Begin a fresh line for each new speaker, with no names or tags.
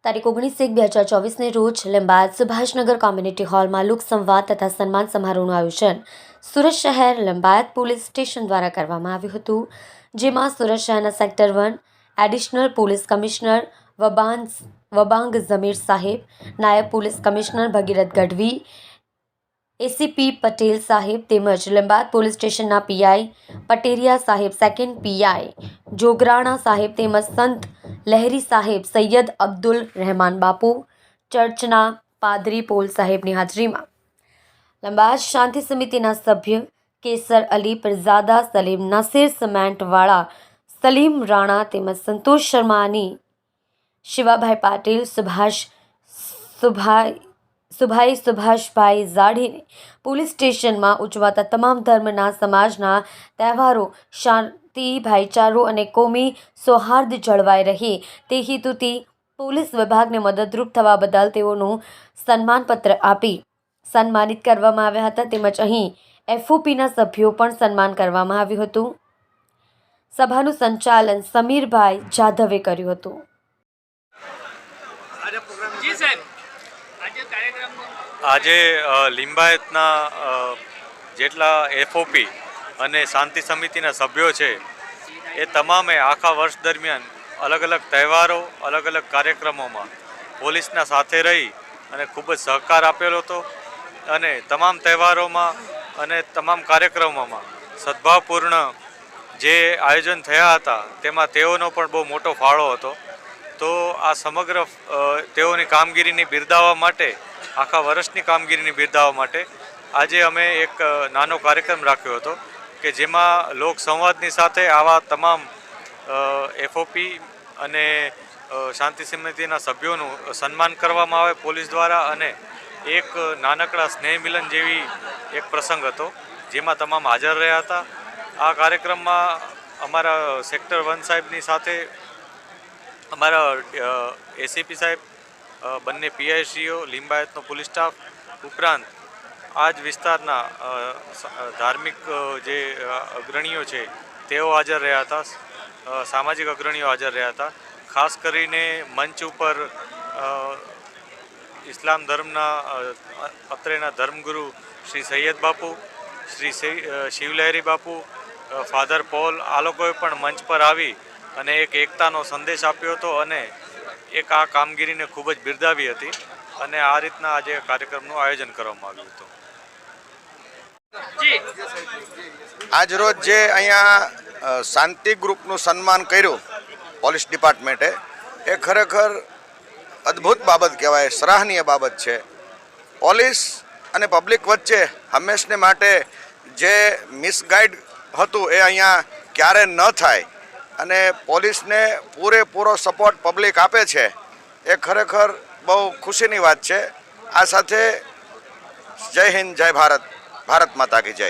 તારીખ 19/1/2024 રોજ લીંબાયત સુભાષનગર કોમ્યુનિટી હોલમાં લોકસંવાદ તથા સન્માન સમારોહનું આયોજન સુરત શહેર લીંબાયત પોલીસ સ્ટેશન દ્વારા કરવામાં આવ્યું હતું, જેમાં સુરત શહેરના sector 1 additional police commissioner Vabang Zameer સાહેબ, નાયબ પોલીસ કમિશનર ભગીરથ ગઢવી, એસીપી પટેલ સાહેબ તેમજ લીંબાયત પોલીસ સ્ટેશનના પીઆઈ પટેરિયા સાહેબ, સેકન્ડ પીઆઈ જોગરાણા સાહેબ તેમજ સંત લહેરી સાહેબ, સૈયદ અબ્દુલ રહેમાન બાપુ, ચર્ચના પાદરી પોલ સાહેબની હાજરીમાં લીંબાયત શાંતિ સમિતિના સભ્ય કેસર અલી પીરઝાદા, સલીમ નસીર સિમેન્ટવાળા, સલીમ રાણા તેમજ સંતોષ શર્માની, શિવાભાઈ પાટીલ, સુભાષભાઈ ઝાડીને પોલીસ સ્ટેશનમાં ઉજવાતા તમામ ધર્મના સમાજના તહેવારો શાંતિ, ભાઈચારો અને કોમી સૌહાર્દ જળવાઈ રહે તે હેતુથી પોલીસ વિભાગને મદદરૂપ થવા બદલ તેઓનું સન્માનપત્ર આપી સન્માનિત કરવામાં આવ્યા હતા. તેમજ અહીં એફઓપીના સભ્યો પણ સન્માન કરવામાં આવ્યું હતું. સભાનું સંચાલન સમીરભાઈ જાધવે કર્યું હતું.
આજે લિંબાયતના જેટલા એફઓપી અને શાંતિ સમિતિના સભ્યો છે એ તમામે આખા વર્ષ દરમિયાન અલગ અલગ તહેવારો, અલગ અલગ કાર્યક્રમોમાં પોલીસના સાથે રહી અને ખૂબ જ સહકાર આપેલો હતો અને તમામ તહેવારોમાં અને તમામ કાર્યક્રમોમાં સદભાવપૂર્ણ જે આયોજન થયા હતા તેમાં તેઓનો પણ બહુ મોટો ફાળો હતો. તો આ સમગ્ર તેઓની કામગીરીને બિરદાવવા માટે, આખા વર્ષની કામગીરીને બિરદાવવા માટે આજે અમે એક નાનો કાર્યક્રમ રાખ્યો હતો કે જેમાં લોક સંવાદની સાથે આવા તમામ એફઓપી અને શાંતિ સમિતિના સભ્યોનું સન્માન કરવામાં આવે પોલીસ દ્વારા અને એક નાનકડા સ્નેહ મિલન જેવી એક પ્રસંગ હતો જેમાં તમામ હાજર રહ્યા હતા. આ કાર્યક્રમમાં અમારા સેક્ટર 1 સાહેબની સાથે અમારા એસીપી સાહેબ, બંને પીઆઈસીઓ, લિંબાયતનો પોલીસ સ્ટાફ ઉપરાંત આ જ વિસ્તારના ધાર્મિક જે અગ્રણીઓ છે તેઓ હાજર રહ્યા હતા, સામાજિક અગ્રણીઓ હાજર રહ્યા હતા. ખાસ કરીને મંચ ઉપર ઇસ્લામ ધર્મના અત્રેના ધર્મગુરુ શ્રી સૈયદ બાપુ, શ્રી શિવલહેરી બાપુ, ફાધર પોલ, આ લોકોએ પણ મંચ પર આવી અને એક એકતાનો સંદેશ આપ્યો હતો અને એક આ કામગીરીને ખૂબ જ બિરદાવી હતી અને આ રીતના આજે કાર્યક્રમનું આયોજન કરવામાં આવ્યું હતું.
આજ રોજ જે અહીંયા શાંતિ ગ્રુપનું સન્માન કર્યું પોલીસ ડિપાર્ટમેન્ટે, એ ખરેખર અદ્ભુત બાબત કહેવાય, સરાહનીય બાબત છે. પોલીસ અને પબ્લિક વચ્ચે હંમેશને માટે જે મિસગાઈડ હતું એ અહીંયા ક્યારે ન થાય અને પોલીસને પૂરેપૂરો સપોર્ટ પબ્લિક આપે છે એ ખરેખર બહુ ખુશીની વાત છે. આ સાથે જય હિન્દ, જય ભારત, ભારત માતા કી જય.